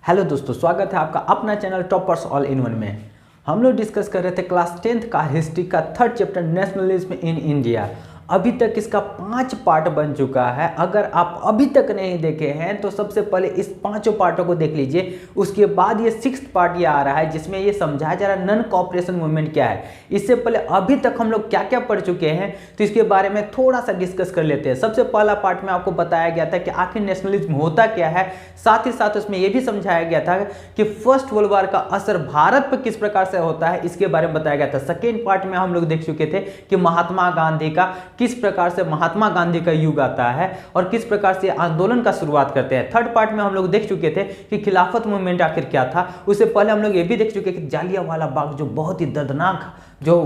Hello दोस्तों, स्वागत है आपका अपना channel toppers all in one में। हम लोग डिस्कस कर रहे थे क्लास 10th का हिस्ट्री का third chapter nationalism in India. अभी तक इसका 5 पार्ट बन चुका है। अगर आप अभी तक नहीं देखे हैं तो सबसे पहले इस 5 पार्टों को देख लीजिए। उसके बाद ये 6th पार्ट ये आ रहा है जिसमें ये समझाया जा रहा है नॉन कोऑपरेशन मूवमेंट क्या है। इससे पहले अभी तक हम लोग क्या क्या पढ़ चुके हैं तो इसके बारे में थोड़ा सा डिस्कस कर लेते हैं। सबसे पहला पार्ट में आपको बताया गया था कि आखिर नेशनलिज्म होता क्या है, साथ ही साथ उसमें यह भी समझाया गया था कि फर्स्ट वर्ल्ड वॉर का असर भारत पर किस प्रकार से होता है, इसके बारे में बताया गया था। सेकेंड पार्ट में हम लोग देख चुके थे कि महात्मा गांधी का किस प्रकार से महात्मा गांधी का युग आता है और किस प्रकार से आंदोलन का शुरुआत करते हैं। थर्ड पार्ट में हम लोग देख चुके थे कि खिलाफत मूवमेंट आखिर क्या था। उससे पहले हम लोग ये भी देख चुके कि जालियांवाला बाग जो बहुत ही दर्दनाक जो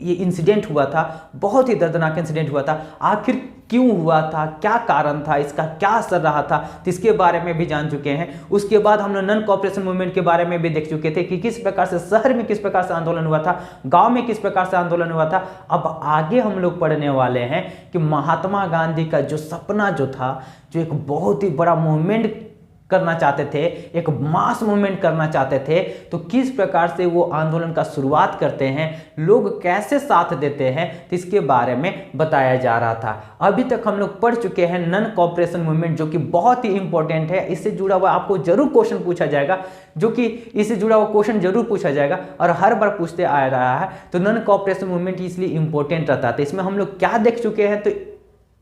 ये इंसिडेंट हुआ था, बहुत ही दर्दनाक इंसिडेंट हुआ था, आखिर क्यों हुआ था, क्या कारण था, इसका क्या असर रहा था, तो इसके बारे में भी जान चुके हैं। उसके बाद हम लोग नॉन कोऑपरेशन मूवमेंट के बारे में भी देख चुके थे कि किस प्रकार से शहर में किस प्रकार से आंदोलन हुआ था, गांव में किस प्रकार से आंदोलन हुआ था। अब आगे हम लोग पढ़ने वाले हैं कि महात्मा गांधी का जो सपना जो था, जो एक बहुत ही बड़ा मूवमेंट करना चाहते थे, एक मास मूवमेंट करना चाहते थे, तो किस प्रकार से वो आंदोलन का शुरुआत करते हैं, लोग कैसे साथ देते हैं, तो इसके बारे में बताया जा रहा था। अभी तक हम लोग पढ़ चुके हैं नॉन कोऑपरेशन मूवमेंट, जो कि बहुत ही इंपॉर्टेंट है। इससे जुड़ा हुआ आपको जरूर क्वेश्चन पूछा जाएगा, जो कि इससे जुड़ा हुआ क्वेश्चन जरूर पूछा जाएगा और हर बार पूछते आ रहा है। तो नॉन कोऑपरेशन मूवमेंट इसलिए इंपॉर्टेंट रहता है। तो इसमें हम लोग क्या देख चुके हैं, तो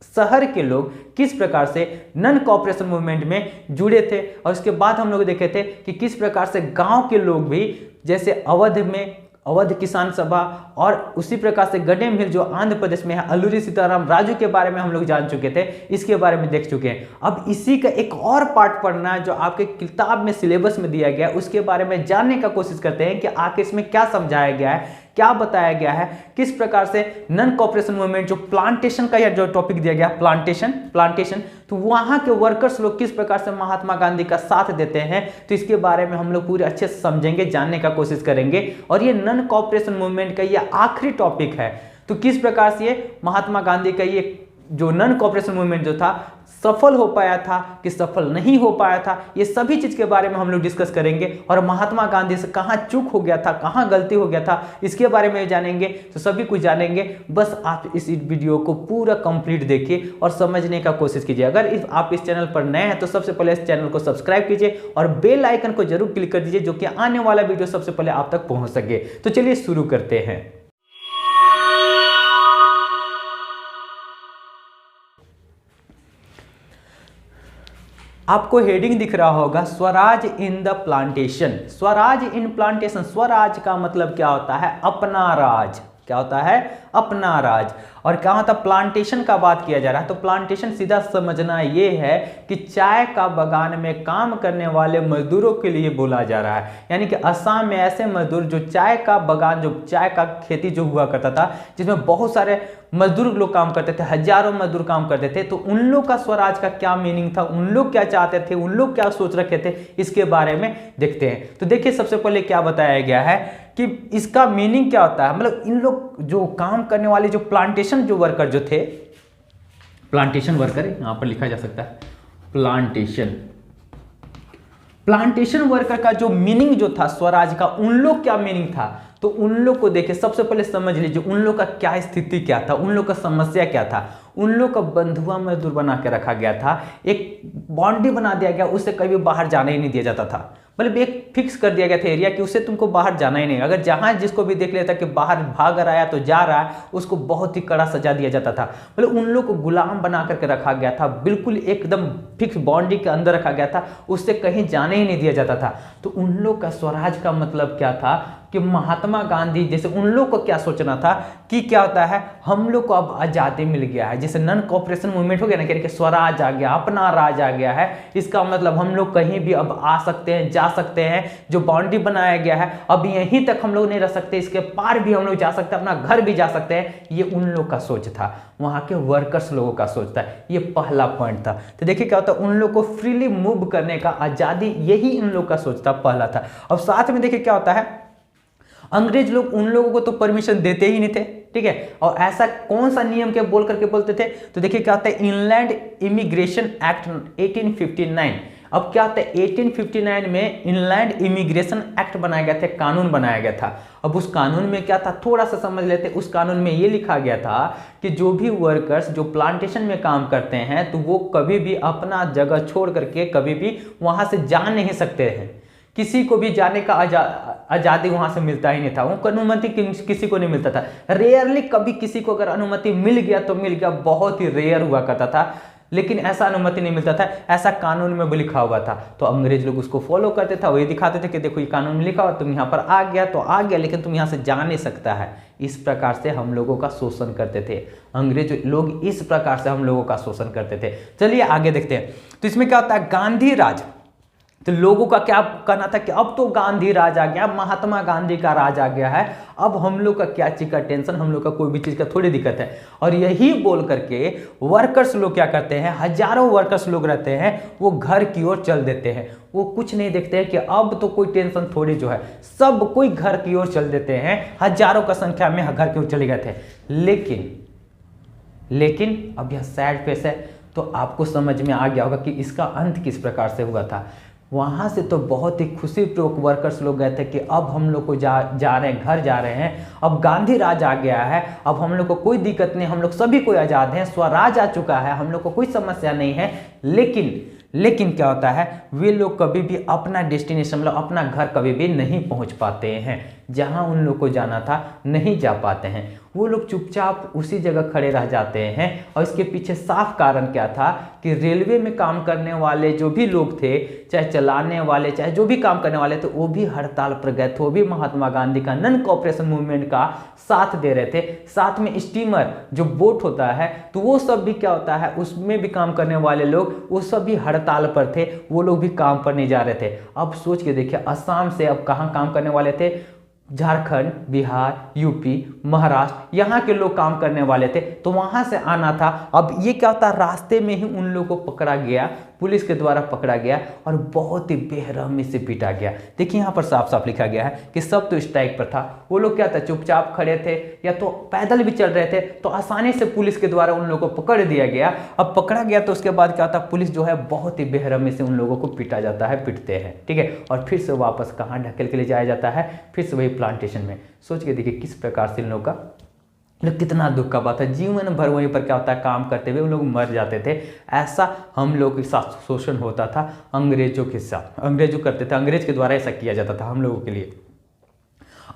शहर के लोग किस प्रकार से नॉन कोऑपरेशन मूवमेंट में जुड़े थे, और उसके बाद हम लोग देखे थे कि किस प्रकार से गांव के लोग भी, जैसे अवध में अवध किसान सभा और उसी प्रकार से गडेम हिल जो आंध्र प्रदेश में है, अल्लूरी सीताराम राजू के बारे में हम लोग जान चुके थे, इसके बारे में देख चुके हैं। अब इसी का एक और पार्ट पढ़ना है जो आपके किताब में सिलेबस में दिया गया है, उसके बारे में जानने का कोशिश करते हैं कि आखिर इसमें क्या समझाया गया है, क्या बताया गया है, किस प्रकार से नॉन कोऑपरेशन मूवमेंट जो प्लांटेशन का जो टॉपिक दिया गया, प्लांटेशन तो वहां के वर्कर्स लोग किस प्रकार से महात्मा गांधी का साथ देते हैं, तो इसके बारे में हम लोग पूरे अच्छे से समझेंगे, जानने का कोशिश करेंगे। और ये नॉन कोऑपरेशन मूवमेंट का ये आखिरी टॉपिक है। तो किस प्रकार से ये महात्मा गांधी का ये जो नॉन कोऑपरेशन मूवमेंट जो था सफल हो पाया था कि सफल नहीं हो पाया था, ये सभी चीज के बारे में हम लोग डिस्कस करेंगे। और महात्मा गांधी से कहाँ चूक हो गया था, कहाँ गलती हो गया था, इसके बारे में जानेंगे। तो सभी कुछ जानेंगे। बस आप इस वीडियो को पूरा कंप्लीट देखिए और समझने का कोशिश कीजिए। अगर आप इस चैनल पर नए हैं तो सबसे पहले इस चैनल को सब्सक्राइब कीजिए और बेल आइकन को जरूर क्लिक कर दीजिए, जो कि आने वाला वीडियो सबसे पहले आप तक पहुंच सके। तो चलिए शुरू करते हैं। आपको हेडिंग दिख रहा होगा, Swaraj in the plantation. Swaraj in plantation, Swaraj का मतलब क्या होता है, अपना राज। क्या होता है, अपना राज। और क्या होता है, प्लांटेशन का बात किया जा रहा है। तो प्लांटेशन सीधा समझना ये है कि चाय का बागान में काम करने वाले मजदूरों के लिए बोला जा रहा है। यानी कि असम में ऐसे मजदूर जो चाय का बागान, जो चाय का खेती जो हुआ करता था, जिसमें बहुत सारे मजदूर लोग काम करते थे, हजारों मजदूर काम करते थे, तो उन लोग का स्वराज का क्या मीनिंग था, उन लोग क्या चाहते थे, उन लोग क्या सोच रखे थे, इसके बारे में देखते हैं। तो देखिए सबसे पहले क्या बताया गया है कि इसका मीनिंग क्या होता है। मतलब इन लोग जो काम करने वाले जो प्लांटेशन जो वर्कर जो थे, प्लांटेशन वर्कर यहां पर लिखा जा सकता है प्लांटेशन वर्कर का जो मीनिंग जो था स्वराज का, उन लोग क्या मीनिंग था, तो उन लोग को देखिए सबसे पहले समझ लीजिए उन लोग का क्या स्थिति क्या था, उन लोग का समस्या क्या था। उन लोग का बंधुआ मजदूर बना के रखा गया था, एक बाउंड्री बना दिया गया, उससे कभी बाहर जाने ही नहीं दिया जाता था। मतलब एक फिक्स कर दिया गया था एरिया कि उससे तुमको बाहर जाना ही नहीं। अगर जहां जिसको भी देख लेता कि बाहर भाग रहा है तो जा रहा है, उसको बहुत ही कड़ा सजा दिया जाता था। मतलब उन लोग को गुलाम बना करके रखा गया था, बिल्कुल एकदम फिक्स बाउंड्री के अंदर रखा गया था, उससे कहीं जाने ही नहीं दिया जाता था। तो उन लोग का स्वराज का मतलब क्या था कि महात्मा गांधी जैसे उन लोग को क्या सोचना था कि क्या होता है, हम लोग को अब आज़ादी मिल गया है, जैसे नॉन कोऑपरेशन मूवमेंट हो गया ना, कि स्वराज आ गया, अपना राज आ गया है। इसका मतलब हम लोग कहीं भी अब आ सकते हैं, जा सकते हैं। जो बाउंड्री बनाया गया है अब यहीं तक हम लोग नहीं रह सकते, इसके पार भी हम लोग जा सकते हैं, अपना घर भी जा सकते हैं। ये उन लोग का सोच था, वहां के वर्कर्स लोगों का सोच था। ये पहला पॉइंट था। तो देखिए क्या होता है, उन लोग को फ्रीली मूव करने का आज़ादी, यही इन लोग का सोच था, पहला था। अब साथ में देखिए क्या होता है, अंग्रेज लोग उन लोगों को तो परमिशन देते ही नहीं थे, ठीक है। और ऐसा कौन सा नियम के बोल करके बोलते थे, तो देखिए क्या होता है, इनलैंड इमिग्रेशन एक्ट 1859। अब क्या होता है 1859 में इनलैंड इमिग्रेशन एक्ट बनाया गया था, कानून बनाया गया था। अब उस कानून में क्या था थोड़ा सा समझ लेते। उस कानून में ये लिखा गया था कि जो भी वर्कर्स जो प्लांटेशन में काम करते हैं तो वो कभी भी अपना जगह छोड़ करके कभी भी वहां से जा नहीं सकते हैं। किसी को भी जाने का आज़ादी वहां से मिलता ही नहीं था, उनको अनुमति किसी को नहीं मिलता था। रेयरली कभी किसी को अगर अनुमति मिल गया तो मिल गया, बहुत ही रेयर हुआ करता था, लेकिन ऐसा अनुमति नहीं मिलता था, ऐसा कानून में भी लिखा हुआ था। तो अंग्रेज लोग उसको फॉलो करते थे, वही दिखाते थे कि देखो ये कानून में लिखा हुआ, तुम यहाँ पर आ गया तो आ गया, लेकिन तुम यहाँ से जा नहीं सकता है। इस प्रकार से हम लोगों का शोषण करते थे अंग्रेज लोग, इस प्रकार से हम लोगों का शोषण करते थे। चलिए आगे देखते हैं। तो इसमें क्या होता है गांधी राज, तो लोगों का क्या कहना था कि अब तो गांधी राज आ गया, महात्मा गांधी का राज आ गया है, अब हम लोग का क्या चीज का टेंशन, हम लोग का कोई भी चीज का थोड़ी दिक्कत है। और यही बोल करके वर्कर्स लोग क्या करते हैं, हजारों वर्कर्स लोग रहते हैं, वो घर की ओर चल देते हैं। वो कुछ नहीं देखते हैं कि अब तो कोई टेंशन थोड़ी जो है, सब कोई घर की ओर चल देते हैं, हजारों का संख्या में घर की ओर चले गए थे। लेकिन अब यह सैड फेस है, तो आपको समझ में आ गया होगा कि इसका अंत किस प्रकार से हुआ था। वहाँ से तो बहुत ही खुशीपूर्वक वर्कर्स लोग गए थे कि अब हम लोग को जा रहे हैं, घर जा रहे हैं, अब गांधी राज आ गया है, अब हम लोग को कोई दिक्कत नहीं, हम लोग सभी को आज़ाद हैं, स्वराज आ चुका है, हम लोग को कोई समस्या नहीं है। लेकिन क्या होता है, वे लोग कभी भी अपना डेस्टिनेशन मतलब अपना घर कभी भी नहीं पहुंच पाते हैं, जहां उन लोग को जाना था नहीं जा पाते हैं। वो लोग चुपचाप उसी जगह खड़े रह जाते हैं। और इसके पीछे साफ कारण क्या था कि रेलवे में काम करने वाले जो भी लोग थे, चाहे चलाने वाले चाहे जो भी काम करने वाले थे, वो भी हड़ताल पर गए थे, वो भी महात्मा गांधी का नॉन कोऑपरेशन मूवमेंट का साथ दे रहे थे। साथ में स्टीमर जो बोट होता है, तो वो सब भी क्या होता है, उसमें भी काम करने वाले लोग वो सब भी हड़ताल पर थे, वो लोग भी काम पर नहीं जा रहे थे। अब सोच के देखिए, असम से अब कहाँ काम करने वाले थे, झारखंड, बिहार, यूपी, महाराष्ट्र, यहाँ के लोग काम करने वाले थे, तो वहाँ से आना था। अब ये क्या होता है, रास्ते में ही उन लोगों को पकड़ा गया, पुलिस के द्वारा पकड़ा गया और बहुत ही बेरहमी से पीटा गया। देखिए यहाँ पर साफ साफ लिखा गया है कि सब तो स्ट्राइक पर था, वो लोग क्या था चुपचाप खड़े थे या तो पैदल भी चल रहे थे, तो आसानी से पुलिस के द्वारा उन लोगों को पकड़ दिया गया। अब पकड़ा गया तो उसके बाद क्या होता है, पुलिस जो है बहुत ही बेरहमी से उन लोगों को पीटा जाता है, पीटते हैं, ठीक है, और फिर से वापस कहाँ ढकेल के ले जाया जाता है, फिर से वही प्लांटेशन में। सोच के देखिए किस प्रकार से इन लोगों का कितना दुख का बात है, जीवन भर वहीं पर क्या होता है काम करते हुए उन लोग मर जाते थे। ऐसा हम लोग के साथ शोषण होता था अंग्रेजों के साथ, अंग्रेज जो करते थे, अंग्रेज के द्वारा ऐसा किया जाता था हम लोगों के लिए।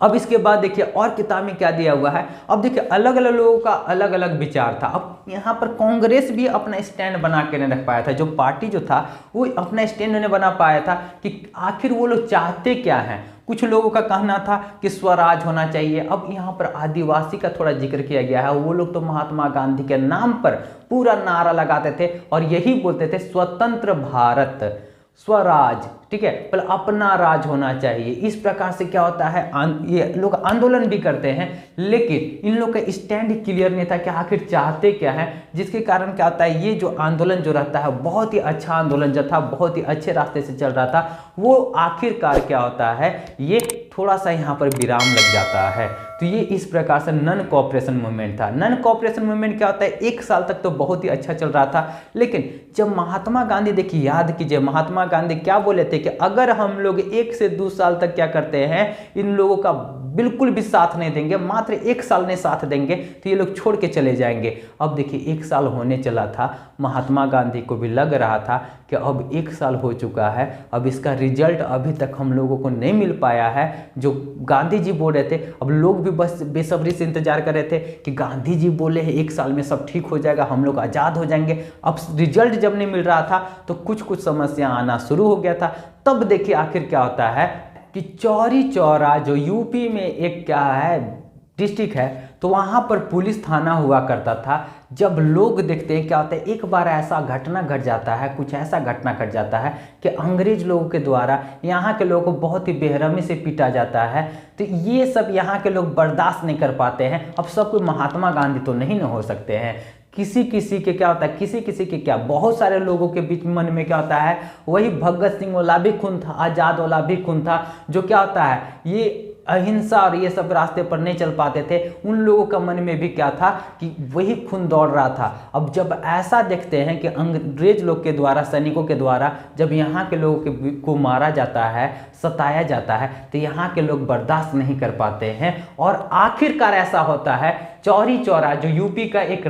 अब इसके बाद देखिए और किताब में क्या दिया हुआ है। अब देखिए अलग अलग लोगों का अलग अलग विचार था। अब यहाँ पर कांग्रेस भी अपना स्टैंड बना के नहीं रख पाया था, जो पार्टी जो था वो अपना स्टैंड नहीं बना पाया था कि आखिर वो लोग चाहते क्या हैं। कुछ लोगों का कहना था कि स्वराज होना चाहिए। अब यहाँ पर आदिवासी का थोड़ा जिक्र किया गया है। वो लोग तो महात्मा गांधी के नाम पर पूरा नारा लगाते थे और यही बोलते थे स्वतंत्र भारत, स्वराज, ठीक है, पर अपना राज होना चाहिए। इस प्रकार से क्या होता है, ये लोग आंदोलन भी करते हैं, लेकिन इन लोग का स्टैंड क्लियर नहीं था कि आखिर चाहते क्या है, जिसके कारण क्या होता है, ये जो आंदोलन जो रहता है बहुत ही अच्छा आंदोलन जो था, बहुत ही अच्छे रास्ते से चल रहा था, वो आखिरकार क्या होता है, ये थोड़ा सा यहाँ पर विराम लग जाता है। तो ये इस प्रकार से नॉन कोऑपरेशन मूवमेंट था। नॉन कोऑपरेशन मूवमेंट क्या होता है, 1 साल तक तो बहुत ही अच्छा चल रहा था, लेकिन जब महात्मा गांधी, देखिए याद कीजिए महात्मा गांधी क्या बोले थे कि अगर हम लोग 1 से 2 साल तक क्या करते हैं, इन लोगों का बिल्कुल भी साथ नहीं देंगे, मात्र 1 साल नहीं साथ देंगे तो ये लोग छोड़ के चले जाएंगे। अब देखिए 1 साल होने चला था, महात्मा गांधी को भी लग रहा था कि अब 1 साल हो चुका है, अब इसका रिजल्ट अभी तक हम लोगों को नहीं मिल पाया है जो गांधी जी बोल रहे थे। अब लोग भी बस बेसब्री से इंतजार कर रहे थे कि गांधी जी बोले हैं 1 साल में सब ठीक हो जाएगा, हम लोग आज़ाद हो जाएंगे। अब रिजल्ट जब नहीं मिल रहा था तो कुछ कुछ समस्या आना शुरू हो गया था। तब देखिए आखिर क्या होता है कि चौरी चौरा जो यूपी में एक क्या है डिस्ट्रिक्ट है, तो वहाँ पर पुलिस थाना हुआ करता था। जब लोग देखते हैं क्या होता है, एक बार ऐसा घटना घट जाता है, कुछ ऐसा घटना घट जाता है कि अंग्रेज लोगों के द्वारा यहाँ के लोगों को बहुत ही बेरहमी से पीटा जाता है, तो ये सब यहाँ के लोग बर्दाश्त नहीं कर पाते हैं। अब सब कोई महात्मा गांधी तो नहीं न हो सकते हैं, किसी किसी के क्या होता है, किसी किसी के क्या, बहुत सारे लोगों के बीच मन में क्या होता है, वही भगत सिंह वाला भी खून था, आज़ाद वाला भी खून था, जो क्या होता है, ये अहिंसा और ये सब रास्ते पर नहीं चल पाते थे, उन लोगों का मन में भी क्या था कि वही खून दौड़ रहा था। अब जब ऐसा देखते हैं कि अंग्रेज लोग के द्वारा, सैनिकों के द्वारा जब यहाँ के लोगों को मारा जाता है, सताया जाता है, तो यहाँ के लोग बर्दाश्त नहीं कर पाते हैं। और आखिरकार ऐसा होता है, चौरी चौरा जो यूपी का एक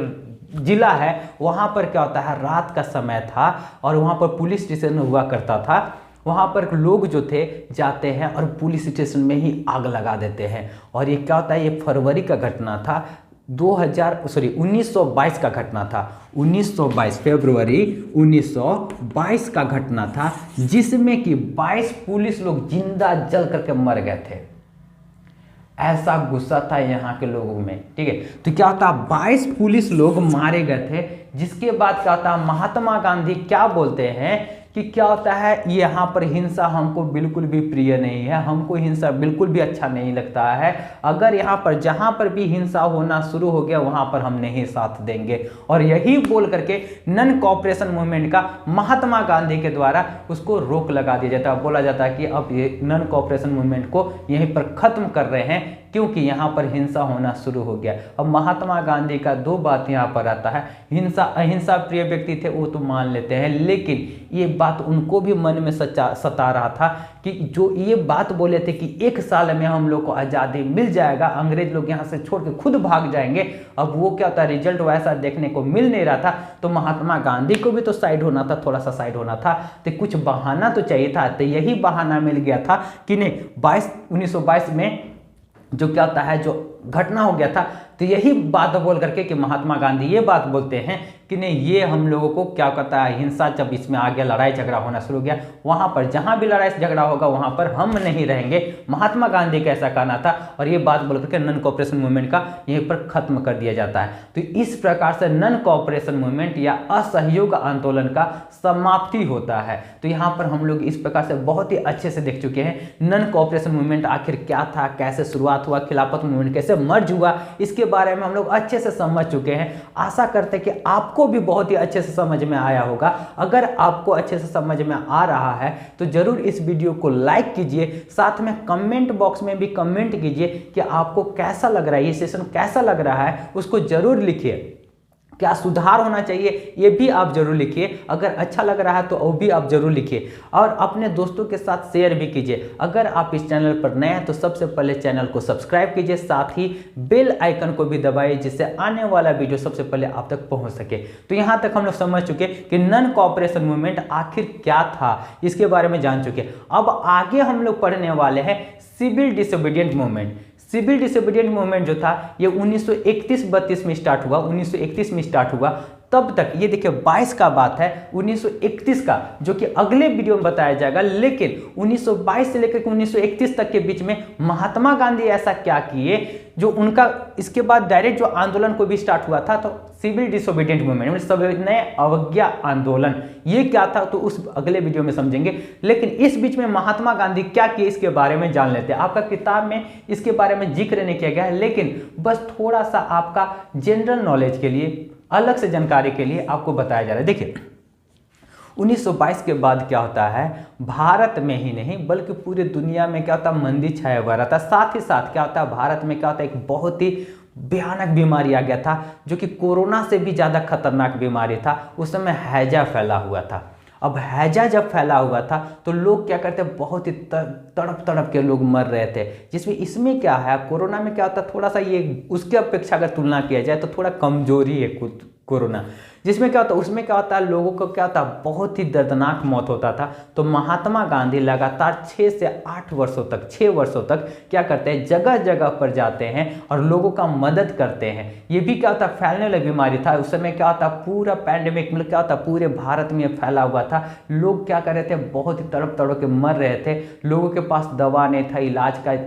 जिला है, वहाँ पर क्या होता है, रात का समय था और वहाँ पर पुलिस स्टेशन हुआ करता था। वहाँ पर लोग जो थे जाते हैं और पुलिस स्टेशन में ही आग लगा देते हैं। और ये क्या होता है, ये फरवरी का घटना था, 1922 का घटना था। 1922 फरवरी 1922 का घटना था, जिसमें कि 22 पुलिस लोग जिंदा जल करके मर गए थे। ऐसा गुस्सा था यहाँ के लोगों में, ठीक है। तो क्या होता, 22 पुलिस लोग मारे गए थे। जिसके बाद क्या होता, महात्मा गांधी क्या बोलते हैं कि क्या होता है, यहाँ पर हिंसा हमको बिल्कुल भी प्रिय नहीं है, हमको हिंसा बिल्कुल भी अच्छा नहीं लगता है। अगर यहाँ पर जहाँ पर भी हिंसा होना शुरू हो गया, वहाँ पर हम नहीं साथ देंगे। और यही बोल करके नन कॉपरेशन मूवमेंट का महात्मा गांधी के द्वारा उसको रोक लगा दिया जाता है। बोला जाता है कि अब ये नन कॉपरेशन मूवमेंट को यहीं पर खत्म कर रहे हैं, क्योंकि यहाँ पर हिंसा होना शुरू हो गया। अब महात्मा गांधी का दो बात यहाँ पर आता है, हिंसा अहिंसा प्रिय व्यक्ति थे वो तो मान लेते हैं, लेकिन ये बात उनको भी मन में सता रहा था कि जो ये बात बोले थे कि 1 साल में हम लोग को आज़ादी मिल जाएगा, अंग्रेज लोग यहाँ से छोड़ के खुद भाग जाएंगे। अब वो क्या होता है, रिजल्ट वैसा देखने को मिल नहीं रहा था। तो महात्मा गांधी को भी तो साइड होना था, थोड़ा सा साइड होना था, तो कुछ बहाना तो चाहिए था। तो यही बहाना मिल गया था कि नहीं, 1922 में जो क्या होता है, जो घटना हो गया था, तो यही बात बोल करके कि महात्मा गांधी ये बात बोलते हैं कि नहीं, ये हम लोगों को क्या करता है, हिंसा जब इसमें आ गया, लड़ाई झगड़ा होना शुरू हो गया, वहाँ पर जहाँ भी लड़ाई झगड़ा होगा वहाँ पर हम नहीं रहेंगे। महात्मा गांधी का ऐसा कहना था और ये बात बोल करके नन कॉपरेशन मूवमेंट का यहीं पर खत्म कर दिया जाता है। तो इस प्रकार से नन कॉपरेशन मूवमेंट या असहयोग आंदोलन का समाप्ति होता है। तो यहाँ पर हम लोग इस प्रकार से बहुत ही अच्छे से देख चुके हैं नन कॉपरेशन मूवमेंट आखिर क्या था, कैसे शुरुआत हुआ, खिलाफत मूवमेंट कैसे मर्ज हुआ, इसके बारे में हम लोग अच्छे से समझ चुके हैं। आशा करते हैं कि आपको भी बहुत ही अच्छे से समझ में आया होगा। अगर आपको अच्छे से समझ में आ रहा है तो जरूर इस वीडियो को लाइक कीजिए, साथ में कमेंट बॉक्स में भी कमेंट कीजिए कि आपको कैसा लग रहा है, ये सेशन कैसा लग रहा है, उसको जरूर लिखिए। क्या सुधार होना चाहिए ये भी आप जरूर लिखिए। अगर अच्छा लग रहा है तो वो भी आप जरूर लिखिए और अपने दोस्तों के साथ शेयर भी कीजिए। अगर आप इस चैनल पर नए हैं तो सबसे पहले चैनल को सब्सक्राइब कीजिए, साथ ही बेल आइकन को भी दबाइए, जिससे आने वाला वीडियो सबसे पहले आप तक पहुंच सके। तो यहाँ तक हम लोग समझ चुके कि नन कॉपरेशन मूवमेंट आखिर क्या था, इसके बारे में जान चुके। अब आगे हम लोग पढ़ने वाले हैं civil disobedient movement. Civil disobedient movement जो था ये 1931-32 में स्टार्ट हुआ, 1931 में स्टार्ट हुआ। तब तक ये देखिए 22 का बात है, 1931 का, जो कि अगले वीडियो में बताया जाएगा। लेकिन 1922 से लेकर 1931 तक के बीच में महात्मा गांधी ऐसा क्या किए जो उनका इसके बाद डायरेक्ट जो आंदोलन को भी स्टार्ट हुआ था, तो सिविल डिसोबीडिएंट मूवमेंट, सविनय अवज्ञा आंदोलन, ये क्या था तो उस अगले वीडियो में समझेंगे। लेकिन इस बीच में महात्मा गांधी क्या किए इसके बारे में जान लेते हैं। आपका किताब में इसके बारे में जिक्र नहीं किया गया है, लेकिन बस थोड़ा सा आपका जनरल नॉलेज के लिए, अलग से जानकारी के लिए आपको बताया जा रहा है। देखिए 1922 के बाद क्या होता है, भारत में ही नहीं बल्कि पूरी दुनिया में क्या होता है, मंदी छाया हुआ रहता है। साथ ही साथ क्या होता है, भारत में क्या होता है, एक बहुत ही भयानक बीमारी आ गया था, जो कि कोरोना से भी ज़्यादा खतरनाक बीमारी था। उस समय हैजा फैला हुआ था। अब हैजा जब फैला हुआ था तो लोग क्या करते, बहुत ही तड़प तड़प के लोग मर रहे थे। जिसमें इसमें क्या है, कोरोना में क्या होता है, थोड़ा सा ये उसके अपेक्षा अगर तुलना किया जाए तो थोड़ा कमजोरी है कोरोना। जिसमें क्या होता है, उसमें क्या होता है, लोगों को क्या होता है, बहुत ही दर्दनाक मौत होता था। तो महात्मा गांधी लगातार 6 से 8 वर्षों तक, 6 वर्षों तक क्या करते हैं, जगह जगह पर जाते हैं और लोगों का मदद करते हैं। ये भी क्या होता है, फैलने वाली बीमारी था। उस समय क्या होता, पूरा पैंडेमिक मतलब क्या होता, पूरे भारत में फैला हुआ था। लोग क्या कर रहे थे, बहुत ही तड़प तड़प के मर रहे थे। लोगों के पास दवा नहीं था, इलाज का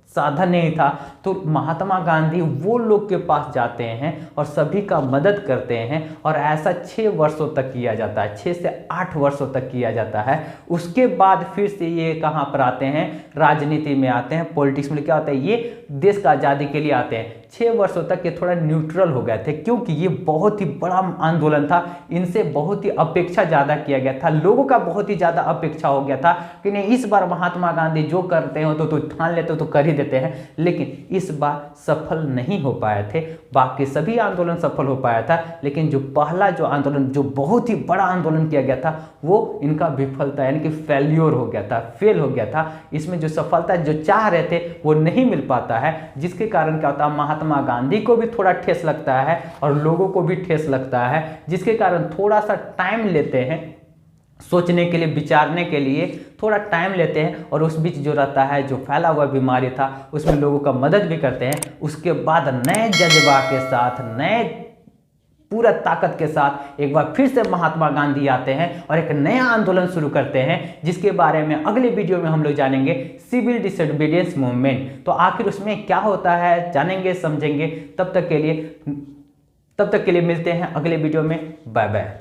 साधन नहीं था। तो महात्मा गांधी वो लोग के पास जाते हैं और सभी का मदद करते हैं। और ऐसा 6 वर्षों तक किया जाता है, 6 से 8 वर्षों तक किया जाता है। उसके बाद फिर से ये कहाँ पर आते हैं, राजनीति में आते हैं, पॉलिटिक्स में। क्या होता है, ये देश का आज़ादी के लिए आते हैं। 6 वर्षों तक ये थोड़ा न्यूट्रल हो गए थे, क्योंकि ये बहुत ही बड़ा आंदोलन था। इनसे बहुत ही अपेक्षा ज़्यादा किया गया था, लोगों का बहुत ही ज़्यादा अपेक्षा हो गया था कि नहीं इस बार महात्मा गांधी जो करते हो तो ठान लेते हो तो कर ही देते हैं। लेकिन इस बार सफल नहीं हो पाए थे। बाकी सभी आंदोलन सफल हो पाया था, लेकिन जो पहला जो आंदोलन, जो बहुत ही बड़ा आंदोलन किया गया था, वो इनका विफलता यानी कि फेल्योर हो गया था, फेल हो गया था। इसमें जो सफलता जो चाह रहे थे वो नहीं मिल पाता है, जिसके कारण क्या होता है, महात्मा गांधी को भी थोड़ा ठेस लगता है और लोगों को भी ठेस लगता है, जिसके कारण थोड़ा सा टाइम लेते हैं सोचने के लिए, विचारने के लिए थोड़ा टाइम लेते हैं। और उस बीच जो रहता है, जो फैला हुआ बीमारी था, उसमें लोगों का मदद भी करते हैं। उसके बाद नए जज्बा के साथ, नए पूरा ताकत के साथ एक बार फिर से महात्मा गांधी आते हैं और एक नया आंदोलन शुरू करते हैं, जिसके बारे में अगले वीडियो में हम लोग जानेंगे, सिविल डिसोबीडियंस मूवमेंट। तो आखिर उसमें क्या होता है जानेंगे, समझेंगे। तब तक के लिए मिलते हैं अगले वीडियो में। Bye bye.